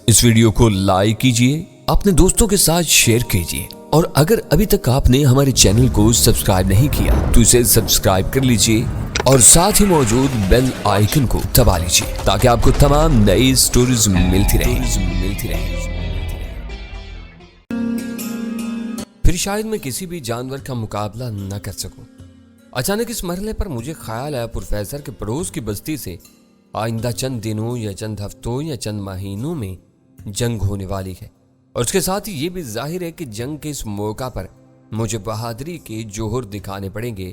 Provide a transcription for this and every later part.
اس video کو like کیجئے، اپنے دوستوں کے ساتھ شیئر کیجئے، اور اگر ابھی تک آپ نے ہمارے چینل کو سبسکرائب نہیں کیا تو اسے سبسکرائب کر لیجئے اور ساتھ ہی موجود بیل آئیکن کو دبا لیجئے تاکہ آپ کو تمام نئی سٹوریز ملتی رہیں۔ پھر شاید میں کسی بھی جانور کا مقابلہ نہ کر سکوں۔ اچانک اس مرحلے پر مجھے خیال آیا پروفیسر کے پڑوس کی بستی سے آئندہ چند دنوں یا چند ہفتوں یا چند مہینوں میں جنگ ہونے والی ہے، اور اس کے ساتھ ہی یہ بھی ظاہر ہے کہ جنگ کے اس موقع پر مجھے بہادری کے جوہر دکھانے پڑیں گے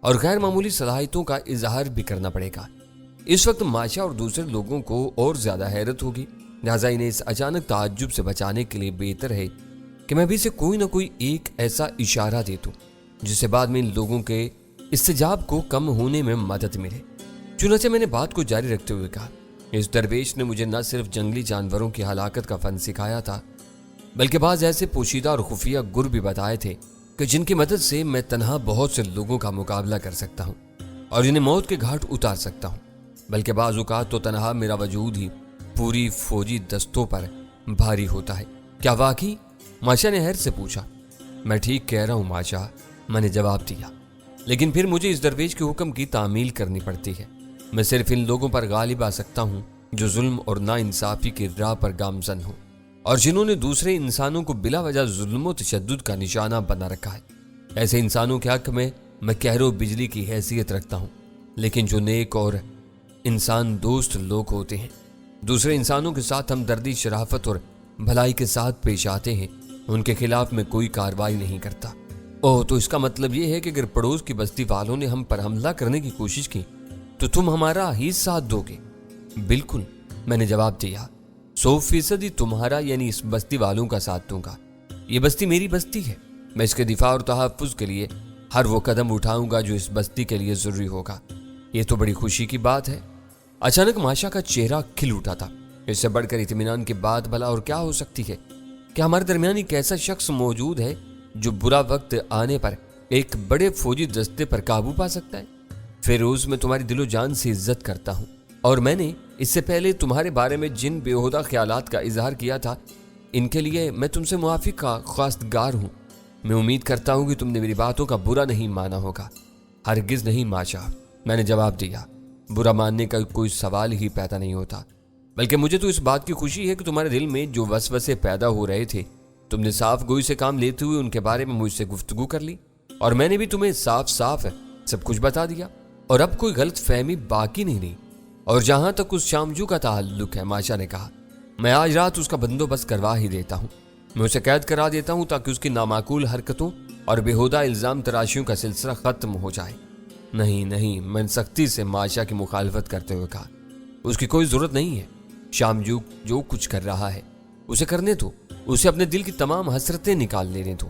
اور غیر معمولی صلاحیتوں کا اظہار بھی کرنا پڑے گا۔ اس وقت ماشا اور دوسرے لوگوں کو اور زیادہ حیرت ہوگی، لہٰذا انہیں اس اچانک تعجب سے بچانے کے لیے بہتر ہے کہ میں بھی سے کوئی نہ کوئی ایک ایسا اشارہ دے دوں جس سے بعد میں ان لوگوں کے استجاب کو کم ہونے میں مدد ملے۔ چنانچہ میں نے بات کو جاری رکھتے ہوئے کہا، اس درویش نے مجھے نہ صرف جنگلی جانوروں کی ہلاکت کا فن سکھایا تھا بلکہ بعض ایسے پوشیدہ اور خفیہ گر بھی بتائے تھے کہ جن کی مدد سے میں تنہا بہت سے لوگوں کا مقابلہ کر سکتا ہوں اور انہیں موت کے گھاٹ اتار سکتا ہوں، بلکہ بعض اوقات تو تنہا میرا وجود ہی پوری فوجی دستوں پر بھاری ہوتا ہے۔ کیا واقعی؟ ماشا نے حیرت سے پوچھا۔ میں ٹھیک کہہ رہا ہوں ماشا، میں نے جواب دیا، لیکن پھر مجھے اس درویش کے حکم کی تعمیل کرنی پڑتی ہے۔ میں صرف ان لوگوں پر غالب آ سکتا ہوں جو ظلم اور ناانصافی کی راہ پر گامزن ہوں اور جنہوں نے دوسرے انسانوں کو بلا وجہ ظلم و تشدد کا نشانہ بنا رکھا ہے۔ ایسے انسانوں کے حق میں قہر و بجلی کی حیثیت رکھتا ہوں، لیکن جو نیک اور انسان دوست لوگ ہوتے ہیں، دوسرے انسانوں کے ساتھ ہمدردی، شرافت اور بھلائی کے ساتھ پیش آتے ہیں، ان کے خلاف میں کوئی کارروائی نہیں کرتا۔ اوہ، تو اس کا مطلب یہ ہے کہ اگر پڑوس کی بستی والوں نے ہم پر حملہ کرنے کی کوشش کی تو تم ہمارا ہی ساتھ دو گے؟ بالکل، میں نے جواب دیا، 100% تمہارا یعنی اس بستی والوں کا ساتھ دوں گا۔ یہ بستی میری بستی ہے، میں اس کے دفاع اور تحفظ کے لیے ہر وہ قدم اٹھاؤں گا جو اس بستی کے لیے ضروری ہوگا۔ یہ تو بڑی خوشی کی بات ہے۔ اچانک ماشا کا چہرہ کھل اٹھا تھا۔ اس سے بڑھ کر اطمینان کی بات بھلا اور کیا ہو سکتی ہے کہ ہمارے درمیان ایک ایسا شخص موجود ہے جو برا وقت آنے پر ایک بڑے فوجی دستے پر قابو پا سکتا ہے۔ فیروز، میں تمہاری دل و جان سے عزت کرتا ہوں، اور میں نے اس سے پہلے تمہارے بارے میں جن بےہودہ خیالات کا اظہار کیا تھا ان کے لیے میں تم سے معافی کا خواستگار ہوں۔ میں امید کرتا ہوں کہ تم نے میری باتوں کا برا نہیں مانا ہوگا۔ ہرگز نہیں ماشا، میں نے جواب دیا، برا ماننے کا کوئی سوال ہی پیدا نہیں ہوتا، بلکہ مجھے تو اس بات کی خوشی ہے کہ تمہارے دل میں جو وسوسے پیدا ہو رہے تھے تم نے صاف گوئی سے کام لیتے ہوئے ان کے بارے میں مجھ سے گفتگو کر لی، اور میں نے بھی تمہیں صاف سب کچھ بتا دیا، اور اب کوئی غلط فہمی باقی نہیں رہی۔ اور جہاں تک اس شامجو کا تعلق ہے، ماشا نے کہا، میں آج رات اس کا بندوبست کروا ہی دیتا ہوں۔ میں اسے قید کرا دیتا ہوں تاکہ اس کی نامعقول حرکتوں اور بےہودہ الزام تراشیوں کا سلسلہ ختم ہو جائے۔ نہیں، میں سختی سے ماشا کی مخالفت کرتے ہوئے کہا، اس کی کوئی ضرورت نہیں ہے۔ شامجو جو کچھ کر رہا ہے اسے کرنے دو، اسے اپنے دل کی تمام حسرتیں نکال لینے دو،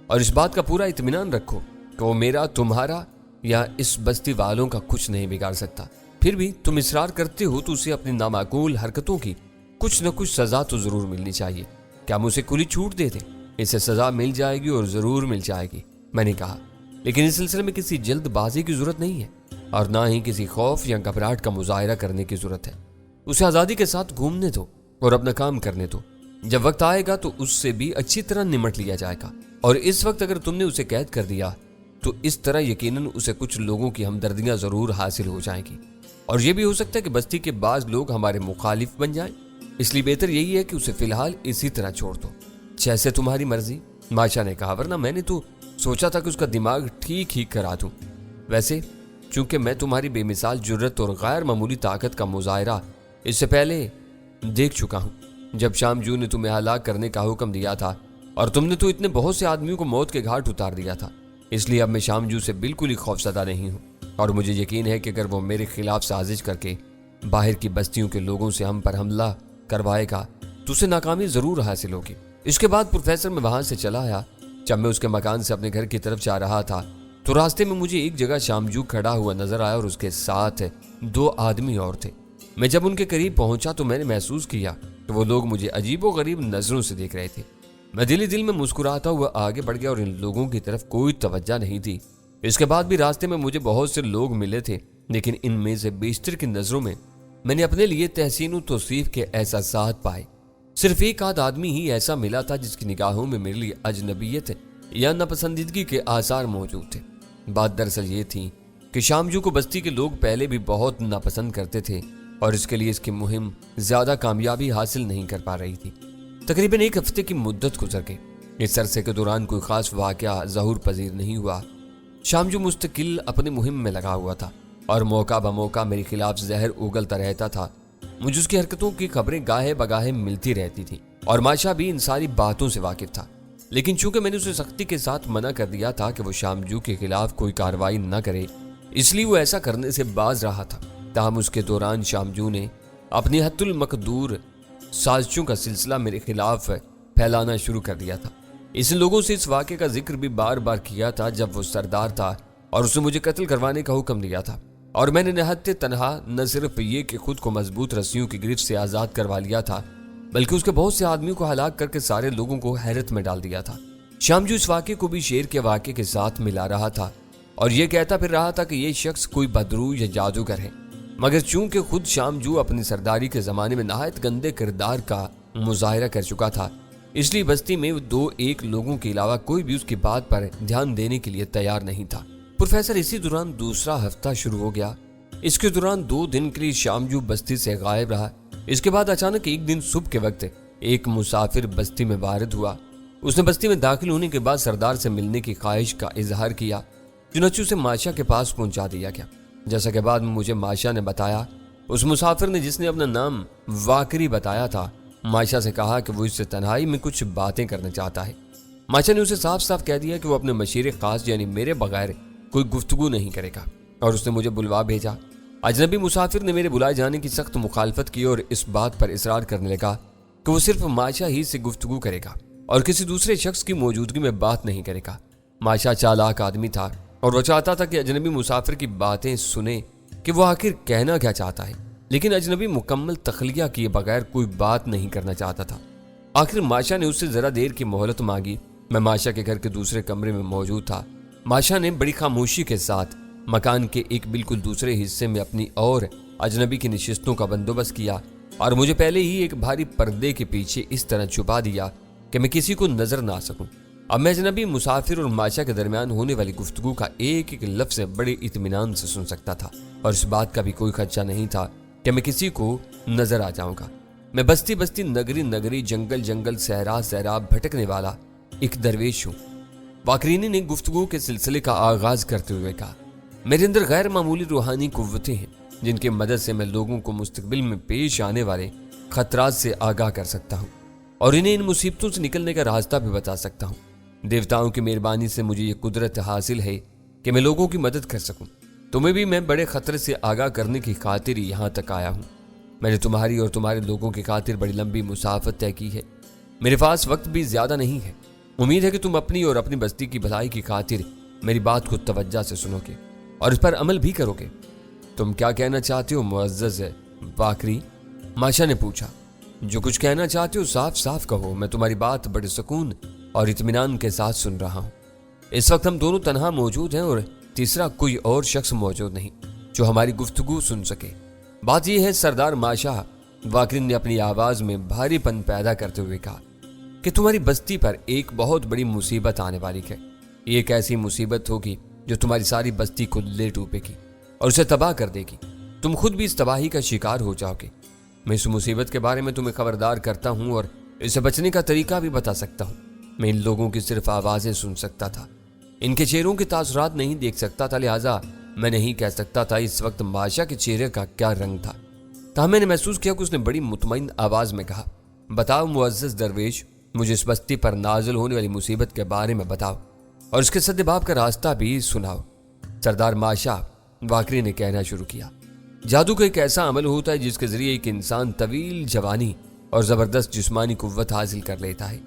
اور اس بات کا پورا اطمینان رکھو کہ وہ میرا، تمہارا یا اس بستی والوں کا کچھ نہیں بگاڑ سکتا۔ پھر بھی تم اصرار کرتے ہو تو اسے اپنی نامعقول حرکتوں کی کچھ نہ کچھ سزا تو ضرور ملنی چاہیے۔ کیا ہم اسے کھلی چھوٹ دے دیں؟ اسے سزا مل جائے گی اور ضرور مل جائے گی، میں نے کہا، لیکن اس سلسلے میں کسی جلد بازی کی ضرورت نہیں ہے اور نہ ہی کسی خوف یا گھبراہٹ کا مظاہرہ کرنے کی ضرورت ہے۔ اسے آزادی کے ساتھ گھومنے دو اور اپنا کام کرنے دو۔ جب وقت آئے گا تو اس سے بھی اچھی طرح نمٹ لیا جائے گا، اور اس وقت اگر تم نے اسے قید کر دیا تو اس طرح یقیناً اسے کچھ لوگوں کی ہمدردیاں ضرور حاصل ہو جائیں گی، اور یہ بھی ہو سکتا ہے کہ بستی کے بعض لوگ ہمارے مخالف بن جائیں۔ اس لیے بہتر یہی ہے کہ اسے فی الحال اسی طرح چھوڑ دو، جیسے تمہاری مرضی، ماشا نے کہا، ورنہ میں نے تو سوچا تھا کہ اس کا دماغ ٹھیک ہی کرا دوں۔ ویسے چونکہ میں تمہاری بے مثال جرت اور غیر معمولی طاقت کا مظاہرہ اس سے پہلے دیکھ چکا ہوں، جب شامجو نے تمہیں ہلاک کرنے کا حکم دیا تھا اور تم نے تو اتنے بہت سے آدمیوں کو موت کے گھاٹ اتار دیا تھا، اس لیے اب میں شامجو سے بالکل ہی خوفزدہ نہیں ہوں، اور مجھے یقین ہے کہ اگر وہ میرے خلاف سازش کر کے باہر کی بستیوں کے لوگوں سے ہم پر حملہ کروائے گا تو اسے ناکامی ضرور حاصل ہوگی۔ اس کے بعد پروفیسر میں وہاں سے چلا آیا۔ جب میں اس کے مکان سے اپنے گھر کی طرف جا رہا تھا تو راستے میں مجھے ایک جگہ شامجو کھڑا ہوا نظر آیا اور اس کے ساتھ 2 آدمی اور تھے۔ میں جب ان کے قریب پہنچا تو میں نے محسوس کیا کہ وہ لوگ مجھے عجیب و غریب نظروں سے دیکھ رہے تھے۔ میں دل میں مسکراتا ہوا آگے بڑھ گیا اور ان لوگوں کی طرف کوئی توجہ نہیں تھی۔ اس کے بعد بھی راستے میں مجھے بہت سے لوگ ملے تھے، لیکن ان میں سے بیشتر کی نظروں میں نے اپنے لیے تحسین و توصیف کے احساسات پائے۔ صرف ایک آدھ آدمی ہی ایسا ملا تھا جس کی نگاہوں میں میرے لیے اجنبیت یا ناپسندیدگی کے آثار موجود تھے۔ بات دراصل یہ تھی کہ شامجو کو بستی کے لوگ پہلے بھی بہت ناپسند کرتے تھے اور اس کے لیے اس کی مہم زیادہ کامیابی حاصل نہیں کر پا رہی تھی۔ تقریباً ایک ہفتے کی مدت گزر گئی۔ اس عرصے کے دوران کوئی خاص واقعہ ظہور پذیر نہیں ہوا۔ شامجو مستقل اپنی مہم میں لگا ہوا تھا اور موقع بموقع میرے خلاف زہر اگلتا رہتا تھا۔ مجھے اس کی حرکتوں کی خبریں گاہے بگاہے ملتی رہتی تھی اور ماشا بھی ان ساری باتوں سے واقف تھا، لیکن چونکہ میں نے اسے سختی کے ساتھ منع کر دیا تھا کہ وہ شامجو کے خلاف کوئی کارروائی نہ کرے، اس لیے وہ ایسا کرنے سے باز رہا تھا۔ تاہم اس کے دوران شامجو نے اپنی حد المقدور سازشوں کا سلسلہ میرے خلاف پھیلانا شروع کر دیا تھا۔ اس لوگوں سے اس واقعے کا ذکر بھی بار بار کیا تھا جب وہ سردار تھا اور اس نے مجھے قتل کروانے کا حکم دیا تھا، اور میں نے نہایت تنہا نہ صرف یہ کہ خود کو مضبوط رسیوں کی گرفت سے آزاد کروا لیا تھا، بلکہ اس کے بہت سے آدمیوں کو ہلاک کر کے سارے لوگوں کو حیرت میں ڈال دیا تھا۔ شامجو اس واقعے کو بھی شیر کے واقعے کے ساتھ ملا رہا تھا اور یہ کہتا پھر رہا تھا کہ یہ شخص کوئی بدرو یا جادوگر ہے، مگر چونکہ خود شامجو اپنی سرداری کے زمانے میں نہایت گندے کردار کا مظاہرہ کر چکا تھا، اس لیے بستی میں دو ایک لوگوں کے علاوہ کوئی بھی اس کی بات پر دھیان دینے کے لیے تیار نہیں تھا۔ پروفیسر اسی دوران دوسرا ہفتہ شروع ہو گیا۔ اس کے دوران 2 دن کے لیے شامجو بستی سے غائب رہا۔ اس کے بعد اچانک ایک دن صبح کے وقت ایک مسافر بستی میں وارد ہوا۔ اس نے بستی میں داخل ہونے کے بعد سردار سے ملنے کی خواہش کا اظہار کیا، چنانچہ اسے ماشا کے پاس پہنچا دیا گیا۔ جیسا کہ بعد میں مجھے ماشا نے بتایا، اس مسافر نے جس نے اپنا نام واکری بتایا تھا، ماشا سے کہا کہ وہ اس سے تنہائی میں کچھ باتیں کرنا چاہتا ہے۔ ماشا نے اسے صاف صاف کہہ دیا کہ وہ اپنے مشیر خاص یعنی میرے بغیر کوئی گفتگو نہیں کرے گا، اور اس نے مجھے بلوا بھیجا۔ اجنبی مسافر نے میرے بلائے جانے کی سخت مخالفت کی اور اس بات پر اصرار کرنے لگا کہ وہ صرف ماشا ہی سے گفتگو کرے گا اور کسی دوسرے شخص کی موجودگی میں بات نہیں کرے گا۔ ماشا چالاک آدمی تھا اور وہ چاہتا تھا کہ اجنبی مسافر کی باتیں سنے کہ وہ آخر کہنا کیا چاہتا ہے، لیکن اجنبی مکمل تخلیہ کیے بغیر کوئی بات نہیں کرنا چاہتا تھا۔ آخر ماشا نے اس سے ذرا دیر کی مہلت مانگی۔ میں ماشا کے گھر کے دوسرے کمرے میں موجود تھا۔ ماشا نے بڑی خاموشی کے ساتھ مکان کے ایک بالکل دوسرے حصے میں اپنی اور اجنبی کی نشستوں کا بندوبست کیا اور مجھے پہلے ہی ایک بھاری پردے کے پیچھے اس طرح چھپا دیا کہ میں کسی کو نظر نہ آ سکوں۔ اب میں اجنبی مسافر اور ماشا کے درمیان ہونے والی گفتگو کا ایک ایک لفظ بڑے اطمینان سے سن سکتا تھا، اور اس بات کا بھی کوئی خدشہ نہیں تھا کہ میں کسی کو نظر آ جاؤں گا۔ میں بستی بستی، نگری نگری، جنگل جنگل، صحرا صحرا بھٹکنے والا ایک درویش ہوں۔ واکرینی نے گفتگو کے سلسلے کا آغاز کرتے ہوئے کہا، میرے اندر غیر معمولی روحانی قوتیں ہیں جن کی مدد سے میں لوگوں کو مستقبل میں پیش آنے والے خطرات سے آگاہ کر سکتا ہوں اور انہیں ان مصیبتوں سے نکلنے کا راستہ بھی بتا سکتا ہوں۔ دیوتاؤں کی مہربانی سے مجھے یہ قدرت حاصل ہے کہ میں لوگوں کی مدد کر سکوں۔ تمہیں بھی میں بڑے خطرے سے آگاہ کرنے کی خاطر یہاں تک آیا ہوں۔ میں نے تمہاری اور تمہارے لوگوں کی خاطر بڑی لمبی مسافت طے کی ہے۔ میرے پاس وقت بھی زیادہ نہیں ہے۔ امید ہے کہ تم اپنی اور اپنی بستی کی بھلائی کی خاطر میری بات کو توجہ سے سنو گے اور اس پر عمل بھی کرو گے۔ تم کیا کہنا چاہتے ہو معزز واکری؟ ماشا نے پوچھا۔ جو کچھ کہنا چاہتے ہو صاف صاف کہو، میں تمہاری بات بڑے سکون اور اطمینان کے ساتھ سن رہا ہوں۔ اس وقت ہم دونوں تنہا موجود ہیں اور تیسرا کوئی اور شخص موجود نہیں جو ہماری گفتگو سن سکے۔ بات یہ ہے سردار ماشا، واکری نے اپنی آواز میں بھاری پن پیدا کرتے ہوئے کہا، کہ تمہاری بستی پر ایک بہت بڑی مصیبت آنے والی ہے۔ یہ ایک ایسی مصیبت ہوگی جو تمہاری ساری بستی کو لے ڈوبے گی اور اسے تباہ کر دے گی۔ تم خود بھی اس تباہی کا شکار ہو جاؤ گے۔ میں اس مصیبت کے بارے میں تمہیں خبردار کرتا ہوں اور اسے بچنے کا طریقہ بھی بتا سکتا ہوں۔ میں ان لوگوں کی صرف آوازیں سن سکتا تھا، ان کے چہروں کے تاثرات نہیں دیکھ سکتا تھا، لہٰذا میں نہیں کہہ سکتا تھا اس وقت ماشا کے چہرے کا کیا رنگ تھا۔ تاہم میں نے محسوس کیا کہ اس نے بڑی مطمئن آواز میں کہا، بتاؤ معزز درویش، مجھے اس بستی پر نازل ہونے والی مصیبت کے بارے میں بتاؤ اور اس کے سدباب کا راستہ بھی سناؤ۔ سردار ماشا، واکری نے کہنا شروع کیا، جادو کا ایک ایسا عمل ہوتا ہے جس کے ذریعے ایک انسان طویل جوانی اور زبردست جسمانی قوت حاصل کر لیتا ہے،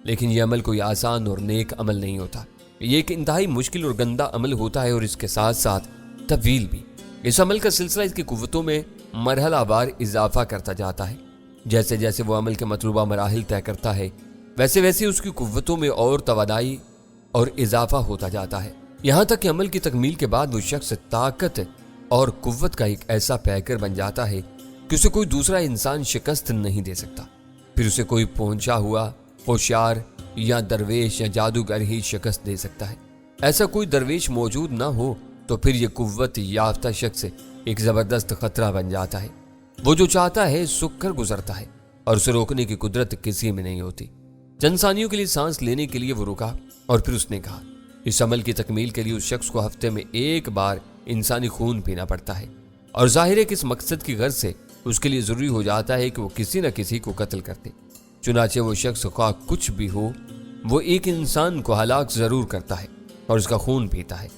لیکن یہ عمل کوئی آسان اور نیک عمل نہیں ہوتا۔ یہ ایک انتہائی مشکل اور گندا عمل ہوتا ہے اور اس کے ساتھ ساتھ طویل بھی۔ اس عمل کا سلسلہ اس کی قوتوں میں مرحلہ وار اضافہ کرتا جاتا ہے۔ جیسے جیسے وہ عمل کے مطلوبہ مراحل طے کرتا ہے، ویسے ویسے اس کی قوتوں میں اور توانائی اور اضافہ ہوتا جاتا ہے، یہاں تک کہ عمل کی تکمیل کے بعد وہ شخص طاقت اور قوت کا ایک ایسا پیکر بن جاتا ہے کہ اسے کوئی دوسرا انسان شکست نہیں دے سکتا۔ پھر اسے کوئی پہنچا ہوا ہوشیار یا درویش یا جادوگر ہی شکست دے سکتا ہے۔ ایسا کوئی درویش موجود نہ ہو تو پھر یہ قوت یافتہ شخص ایک زبردست خطرہ بن جاتا ہے۔ وہ جو چاہتا ہے سکھ کر گزرتا ہے اور اسے روکنے کی قدرت کسی میں نہیں ہوتی۔ چند ثانیوں کے لیے سانس لینے کے لیے وہ رکا اور پھر اس نے کہا، اس عمل کی تکمیل کے لیے اس شخص کو ہفتے میں ایک بار انسانی خون پینا پڑتا ہے، اور ظاہر ہے کہ اس مقصد کی غرض سے اس کے لیے ضروری ہو جاتا ہے کہ وہ کسی نہ کسی کو قتل کر دے۔ چنانچہ وہ شخص خواہ کچھ بھی ہو، وہ ایک انسان کو ہلاک ضرور کرتا ہے اور اس کا خون پیتا ہے،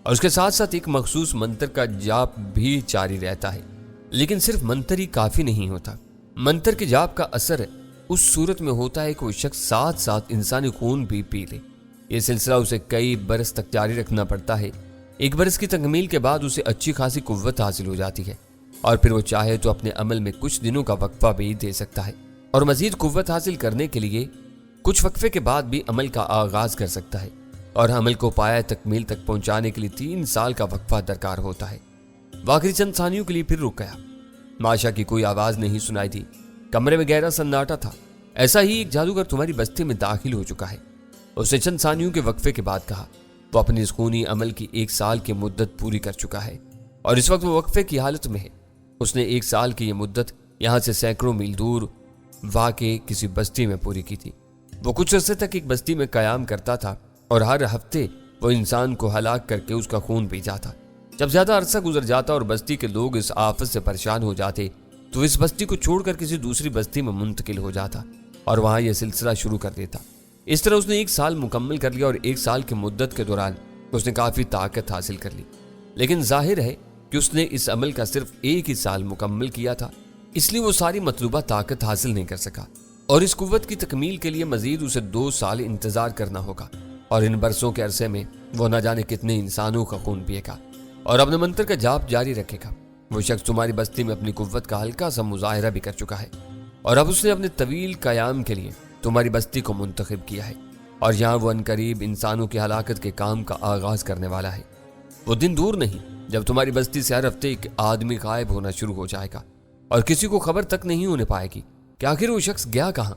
اور اس کے ساتھ ساتھ ایک مخصوص منتر کا جاپ بھی جاری رہتا ہے۔ لیکن صرف منتر ہی کافی نہیں ہوتا۔ منتر کے جاپ کا اثر اس صورت میں ہوتا ہے کہ وہ شخص ساتھ ساتھ انسانی خون بھی پی لے۔ یہ سلسلہ اسے کئی برس تک جاری رکھنا پڑتا ہے۔ ایک برس کی تکمیل کے بعد اسے اچھی خاصی قوت حاصل ہو جاتی ہے، اور پھر وہ چاہے تو اپنے عمل میں کچھ دنوں کا وقفہ بھی دے سکتا ہے، اور مزید قوت حاصل کرنے کے لیے کچھ وقفے کے بعد بھی عمل کا آغاز کر سکتا ہے، اور عمل کو پایہ تکمیل تک پہنچانے کے لیے 3 سال کا وقفہ درکار ہوتا ہے۔ واقعی چند ثانیوں کے لیے پھر رک گیا۔ ماشا کی کوئی آواز نہیں سنائی دی۔ کمرے میں گہرا سناٹا تھا۔ ایسا ہی ایک جادوگر تمہاری بستی میں داخل ہو چکا ہے، اس نے چند ثانیوں کے وقفے کے بعد کہا۔ وہ اپنی اس خونی عمل کی 1 سال کی مدت پوری کر چکا ہے، اور اس وقت وہ وقفے کی حالت میں ہے۔ اس نے 1 سال کی یہ مدت یہاں سے سینکڑوں میل دور واقع کسی بستی میں پوری کی تھی۔ وہ کچھ عرصے تک ایک بستی میں قیام کرتا تھا، اور ہر ہفتے وہ انسان کو ہلاک کر کے اس کا خون پی جاتا۔ جب زیادہ عرصہ گزر جاتا اور بستی کے لوگ اس آفت سے پریشان ہو جاتے تو اس بستی کو چھوڑ کر کسی دوسری بستی میں منتقل ہو جاتا اور وہاں یہ سلسلہ شروع کر دیتا۔ اس طرح اس نے 1 سال مکمل کر لیا، اور 1 سال کی مدت کے دوران اس نے کافی طاقت حاصل کر لی۔ لیکن ظاہر ہے کہ اس نے اس عمل کا صرف 1 ہی سال مکمل کیا تھا، اس لیے وہ ساری مطلوبہ طاقت حاصل نہیں کر سکا، اور اس قوت کی تکمیل کے لیے مزید اسے 2 سال انتظار کرنا ہوگا، اور ان برسوں کے عرصے میں وہ نہ جانے کتنے انسانوں کا خون پیے گا اور اپنے منتر کا جاپ جاری رکھے گا۔ وہ شخص تمہاری بستی میں اپنی قوت کا ہلکا سا مظاہرہ بھی کر چکا ہے، اور اب اس نے اپنے طویل قیام کے لیے تمہاری بستی کو منتخب کیا ہے، اور یہاں وہ عنقریب انسانوں کی ہلاکت کے کام کا آغاز کرنے والا ہے۔ وہ دن دور نہیں جب تمہاری بستی سے ہر ہفتے ایک آدمی غائب ہونا شروع ہو جائے گا، اور کسی کو خبر تک نہیں ہونے پائے گی کہ آخر وہ شخص گیا کہاں۔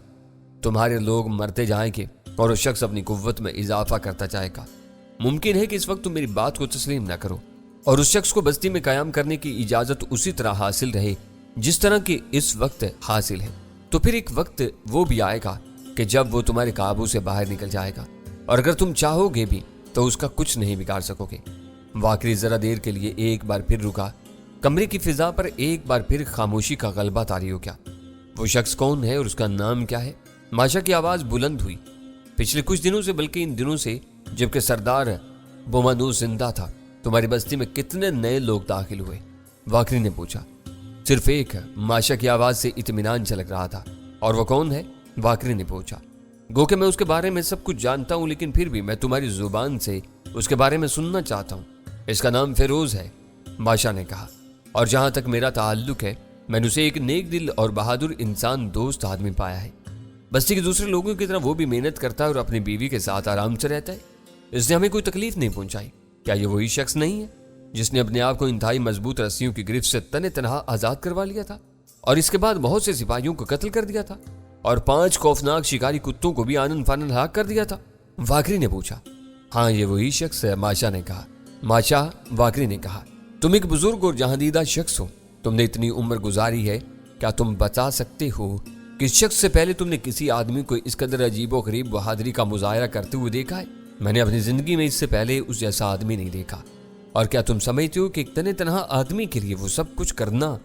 تمہارے لوگ مرتے جائیں گے اور وہ شخص اپنی قوت میں اضافہ کرتا جائے گا۔ ممکن ہے کہ اس وقت تم میری بات کو تسلیم نہ کرو، اور اس شخص کو بستی میں قیام کرنے کی اجازت اسی طرح حاصل رہے جس طرح کی اس وقت حاصل ہے، تو پھر ایک وقت وہ بھی آئے گا کہ جب وہ تمہارے قابو سے باہر نکل جائے گا، اور اگر تم چاہو گے بھی تو اس کا کچھ نہیں بگاڑ سکو گے۔ واقعی ذرا دیر کے لیے ایک بار پھر رکا۔ کمرے کی فضا پر ایک بار پھر خاموشی کا غلبہ طاری ہو گیا۔ وہ شخص کون ہے اور اس کا نام کیا ہے؟ ماشا کی آواز بلند ہوئی۔ پچھلے کچھ دنوں سے، بلکہ ان دنوں سے جبکہ سردار بومانوس زندہ تھا، تمہاری بستی میں کتنے نئے لوگ داخل ہوئے؟ واقعی نے پوچھا۔ صرف ایک۔ ماشا کی آواز سے اطمینان چھلک رہا تھا۔ اور وہ کون ہے؟ واقعی نے پوچھا۔ گو کہ میں اس کے بارے میں سب کچھ جانتا ہوں، لیکن پھر بھی میں تمہاری زبان سے اس کے بارے میں سننا چاہتا ہوں۔ اس کا نام فیروز ہے، ماشا نے کہا، اور جہاں تک میرا تعلق ہے میں نے اسے ایک نیک دل اور بہادر انسان دوست آدمی پایا ہے۔ بستی کے دوسرے لوگوں کی طرح وہ بھی محنت کرتا ہے اور اپنی بیوی کے ساتھ آرام سے رہتا ہے۔ اس نے ہمیں کوئی تکلیف نہیں پہنچائی۔ کیا یہ وہی شخص نہیں ہے جس نے اپنے آپ کو انتہائی مضبوط رسیوں کی گرفت سے تن تنہا آزاد کروا لیا تھا، اور اس کے بعد بہت سے سپاہیوں کو قتل کر دیا تھا، اور 5 خوفناک شکاری کتوں کو بھی آنن فانن ہلاک کر دیا تھا؟ واقعی نے پوچھا۔ ہاں یہ وہی شخص ہے، ماشا نے کہا۔ ماشا، واقعی نے کہا، تم ایک بزرگ اور جہاندیدہ شخص ہو، تم نے اتنی عمر گزاری ہے، کیا تم بتا سکتے ہو کہ اس شخص سے پہلے تم نے کسی آدمی کو اس قدر عجیب و غریب بہادری کا مظاہرہ کرتے ہوئے دیکھا ہے؟ میں نے اپنی زندگی میں اس سے پہلے اس جیسا آدمی نہیں دیکھا۔ اور کیا تم سمجھتے ہو کہ ایک تن تنہا آدمی کے لیے وہ سب کچھ کرنا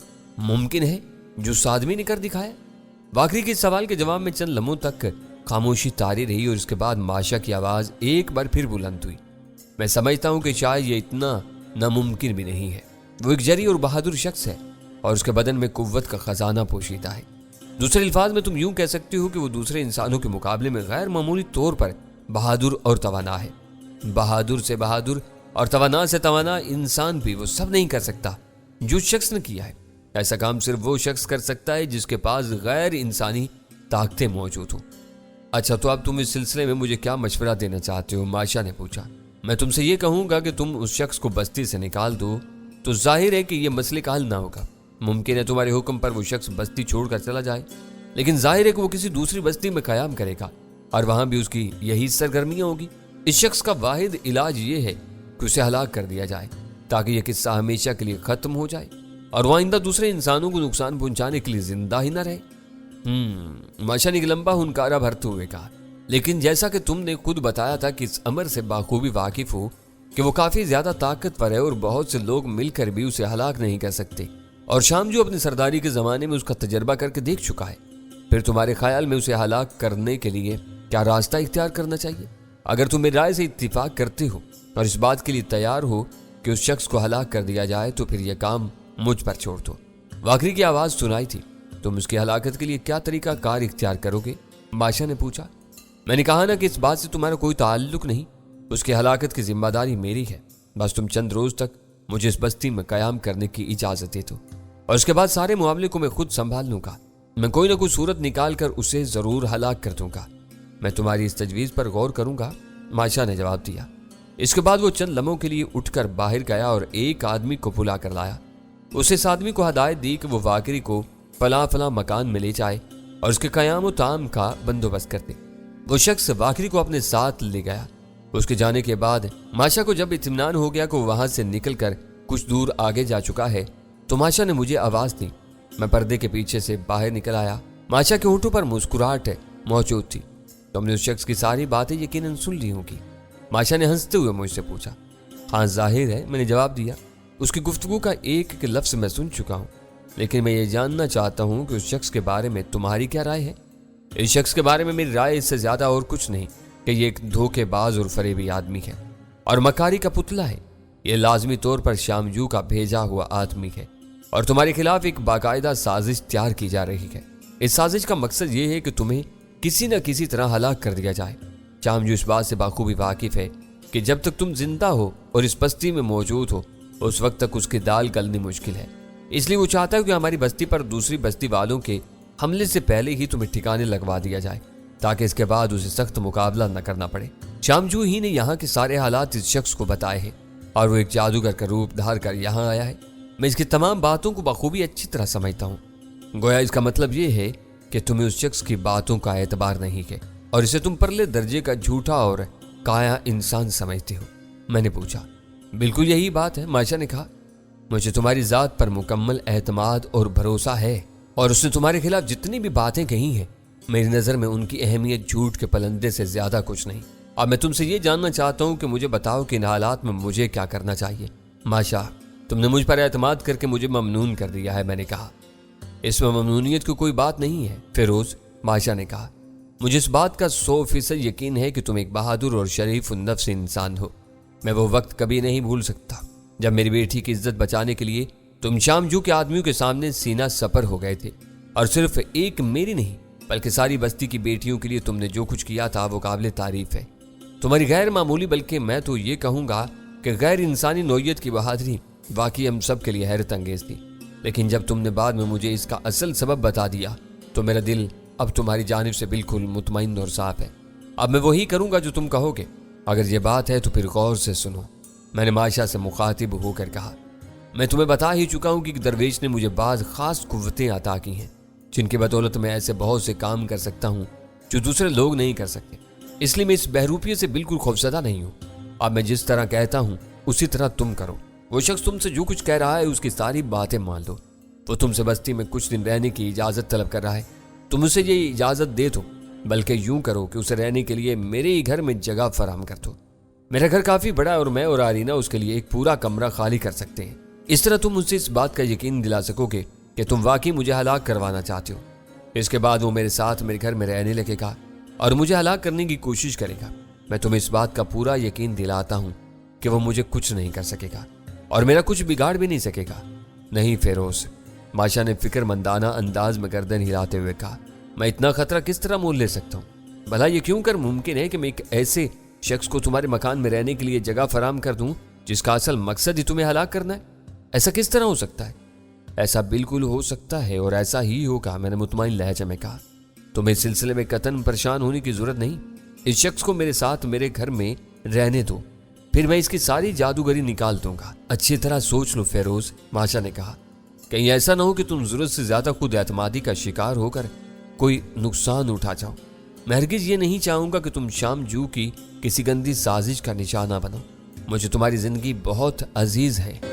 ممکن ہے جو اس آدمی نے کر دکھایا؟ واقعی کے سوال کے جواب میں چند لمحوں تک خاموشی طاری رہی، اور اس کے بعد ماشا کی آواز ایک بار پھر بلند ہوئی۔ میں سمجھتا ہوں کہ شاید یہ اتنا ناممکن بھی نہیں ہے۔ وہ ایک جری اور بہادر شخص ہے، اور اس کے بدن میں قوت کا خزانہ پوشیدہ ہے۔ دوسرے الفاظ میں تم یوں کہہ سکتے ہو کہ وہ دوسرے انسانوں کے مقابلے میں غیر معمولی طور پر بہادر اور توانا ہے۔ بہادر سے بہادر اور توانا سے توانا انسان بھی وہ سب نہیں کر سکتا جو شخص نے کیا ہے۔ ایسا کام صرف وہ شخص کر سکتا ہے جس کے پاس غیر انسانی طاقتیں موجود ہوں۔ اچھا، تو اب تم اس سلسلے میں مجھے کیا مشورہ دینا چاہتے ہو؟ ماشا نے پوچھا۔ میں تم سے یہ کہوں گا کہ تم اس شخص کو بستی سے نکال دو تو ظاہر ہے کہ یہ مسئلے کا حل نہ ہوگا۔ ممکن ہے تمہارے حکم پر وہ شخص بستی چھوڑ کر چلا جائے، لیکن ظاہر ہے کہ وہ کسی دوسری بستی میں قیام کرے گا اور وہاں بھی اس کی یہی سرگرمیاں ہوگی۔ اس شخص کا واحد علاج یہ ہے کہ اسے ہلاک کر دیا جائے تاکہ یہ قصہ ہمیشہ کے لیے ختم ہو جائے اور وہ آئندہ دوسرے انسانوں کو نقصان پہنچانے کے لیے زندہ ہی نہ رہے۔ ماشا نے ایک لمبا ہنکارا بھرتے ہوئے کہا، لیکن جیسا کہ تم نے خود بتایا تھا کہ اس امر سے بخوبی واقف ہو کہ وہ کافی زیادہ طاقتور ہے اور بہت سے لوگ مل کر بھی اسے ہلاک نہیں کر سکتے، اور شام جو اپنی سرداری کے زمانے میں اس کا تجربہ کر کے دیکھ چکا ہے، پھر تمہارے خیال میں اسے ہلاک کرنے کے لیے کیا راستہ اختیار کرنا چاہیے؟ اگر تم میری رائے سے اتفاق کرتے ہو اور اس بات کے لیے تیار ہو کہ اس شخص کو ہلاک کر دیا جائے تو پھر یہ کام مجھ پر چھوڑ دو۔ واقعی کی آواز سنائی تھی۔ تم اس کی ہلاکت کے لیے کیا طریقہ کار اختیار کرو گے؟ ماشا نے پوچھا۔ میں نے کہا نا کہ اس بات سے تمہارا کوئی تعلق نہیں، اس کی ہلاکت کی ذمہ داری میری ہے، بس تم چند روز تک مجھے اس بستی میں قیام کرنے کی اجازت دے دو اور اس کے بعد سارے معاملے کو میں خود سنبھال لوں گا۔ میں کوئی نہ کوئی صورت نکال کر اسے ضرور ہلاک کر دوں گا۔ میں تمہاری اس تجویز پر غور کروں گا، ماشا نے جواب دیا۔ اس کے بعد وہ چند لمحوں کے لیے اٹھ کر باہر گیا اور ایک آدمی کو بلا کر لایا۔ اسے اس آدمی کو ہدایت دی کہ وہ واقعی کو فلاں فلاں مکان میں لے جائے اور اس کے قیام و طعام کا بندوبست کر دے۔ وہ شخص واقعی کو اپنے ساتھ لے گیا۔ اس کے جانے کے بعد ماشا کو جب اطمینان ہو گیا کہ وہ وہاں سے نکل کر کچھ دور آگے جا چکا ہے تو ماشا نے مجھے آواز دی۔ میں پردے کے پیچھے سے باہر نکل آیا۔ ماشا کے ہونٹوں پر مسکراہٹ موجود تھی۔ تم نے اس شخص کی ساری باتیں یقیناً سن لی ہوں گی؟ ماشا نے ہنستے ہوئے مجھ سے پوچھا۔ ہاں ظاہر ہے، میں نے جواب دیا۔ اس کی گفتگو کا ایک ایک لفظ میں سن چکا ہوں، لیکن میں یہ جاننا چاہتا ہوں کہ اس شخص کے بارے میں تمہاری کیا رائے ہے؟ اس شخص کے بارے میں میری رائے اس سے زیادہ اور کچھ نہیں کہ یہ ایک دھوکے باز اور فریبی آدمی ہے اور مکاری کا پتلا ہے۔ یہ لازمی طور پر شامجو کا بھیجا ہوا آدمی ہے اور تمہارے خلاف ایک باقاعدہ سازش تیار کی جا رہی ہے۔ اس سازش کا مقصد یہ ہے کہ تمہیں کسی نہ کسی طرح ہلاک کر دیا جائے۔ شامجو اس بات سے بخوبی واقف ہے کہ جب تک تم زندہ ہو اور اس بستی میں موجود ہو اس وقت تک اس کی دال گلنی مشکل ہے۔ اس لیے وہ چاہتا ہے کہ ہماری بستی پر دوسری بستی والوں کے حملے سے پہلے ہی تمہیں ٹھکانے لگوا دیا جائے تاکہ اس کے بعد اسے سخت مقابلہ نہ کرنا پڑے۔ شامجو ہی نے یہاں کے سارے حالات اس شخص کو بتائے ہیں اور وہ ایک جادوگر کا روپ دھار کر یہاں آیا ہے۔ میں اس کی تمام باتوں کو بخوبی اچھی طرح سمجھتا ہوں۔ گویا اس کا مطلب یہ ہے کہ تمہیں اس شخص کی باتوں کا اعتبار نہیں ہے اور اسے تم پرلے درجے کا جھوٹا اور کایا انسان سمجھتے ہو۔ میں نے پوچھا۔ بالکل یہی بات ہے، ماشا نے کہا۔ مجھے تمہاری ذات پر مکمل اعتماد اور بھروسہ ہے اور اس نے تمہارے خلاف جتنی بھی باتیں کہی ہیں میری نظر میں ان کی اہمیت جھوٹ کے پلندے سے زیادہ کچھ نہیں۔ اب میں تم سے یہ جاننا چاہتا ہوں کہ مجھے بتاؤ کہ ان حالات میں مجھے کیا کرنا چاہیے۔ ماشا، تم نے مجھ پر اعتماد کر کے مجھے ممنون کر دیا ہے، میں نے کہا۔ اس میں ممنونیت کی کوئی بات نہیں ہے فیروز، ماشا نے کہا۔ مجھے اس بات کا 100% یقین ہے کہ تم ایک بہادر اور شریف النفس انسان ہو۔ میں وہ وقت کبھی نہیں بھول سکتا جب میری بیٹی کی عزت بچانے کے لیے تم شامجو کے آدمیوں کے سامنے سینہ سپر ہو گئے تھے، اور صرف ایک میری نہیں بلکہ ساری بستی کی بیٹیوں کے لیے تم نے جو کچھ کیا تھا وہ قابل تعریف ہے۔ تمہاری غیر معمولی بلکہ میں تو یہ کہوں گا کہ غیر انسانی نوعیت کی بہادری واقعی ہم سب کے لیے حیرت انگیز تھی، لیکن جب تم نے بعد میں مجھے اس کا اصل سبب بتا دیا تو میرا دل اب تمہاری جانب سے بالکل مطمئن اور صاف ہے۔ اب میں وہی کروں گا جو تم کہو گے۔ اگر یہ بات ہے تو پھر غور سے سنو، میں نے ماشا سے مخاطب ہو کر کہا۔ میں تمہیں بتا ہی چکا ہوں کہ ایک درویش نے مجھے بعض خاص قوتیں عطا کی ہیں جن کی بدولت میں ایسے بہت سے کام کر سکتا ہوں جو دوسرے لوگ نہیں کر سکتے۔ اس لیے میں اس بہروپیے سے بالکل خوفزدہ نہیں ہوں۔ اب میں جس طرح کہتا ہوں اسی طرح تم کرو۔ وہ شخص تم سے جو کچھ کہہ رہا ہے اس کی ساری باتیں مان لو۔ وہ تم سے بستی میں کچھ دن رہنے کی اجازت طلب کر رہا ہے، تم اسے یہ اجازت دے دو، بلکہ یوں کرو کہ اسے رہنے کے لیے میرے ہی گھر میں جگہ فراہم کر دو۔ میرا گھر کافی بڑا ہے اور میں اور آرینا اس کے لیے ایک پورا کمرہ خالی کر سکتے ہیں۔ اس طرح تم مجھ سے اس بات کا یقین دلا سکو گے کہ تم واقعی مجھے ہلاک کروانا چاہتے ہو۔ اس کے بعد وہ میرے ساتھ میرے گھر میں رہنے لگے گا اور مجھے ہلاک کرنے کی کوشش کرے گا۔ میں تمہیں اس بات کا پورا یقین دلاتا ہوں کہ وہ مجھے کچھ نہیں کر سکے گا اور میرا کچھ بگاڑ بھی نہیں سکے گا۔ نہیں فیروز، ماشا نے فکر مندانہ انداز میں گردن ہلاتے ہوئے کہا، میں اتنا خطرہ کس طرح مول لے سکتا ہوں؟ بھلا یہ کیوں کر ممکن ہے کہ میں ایک ایسے شخص کو تمہارے مکان میں رہنے کے لیے جگہ فراہم کر دوں جس کا اصل مقصد ہی تمہیں ہلاک کرنا ہے؟ ایسا کس طرح ہو سکتا ہے؟ ایسا بالکل ہو سکتا ہے اور ایسا ہی ہوگا، میں نے مطمئن لہجے میں کہا۔ تمہیں اس سلسلے میں قطعاً پریشان ہونے کی ضرورت نہیں۔ اس شخص کو میرے ساتھ میرے گھر میں رہنے دو، پھر میں اس کی ساری جادوگری نکال دوں گا۔ اچھی طرح سوچ لو فیروز، ماشا نے کہا، کہیں ایسا نہ ہو کہ تم ضرورت سے زیادہ خود اعتمادی کا شکار ہو کر کوئی نقصان اٹھا جاؤ۔ میں ہرگز یہ نہیں چاہوں گا کہ تم شام جو کی کسی گندی سازش کا نشانہ بنو۔ مجھے تمہاری زندگی بہت عزیز ہے۔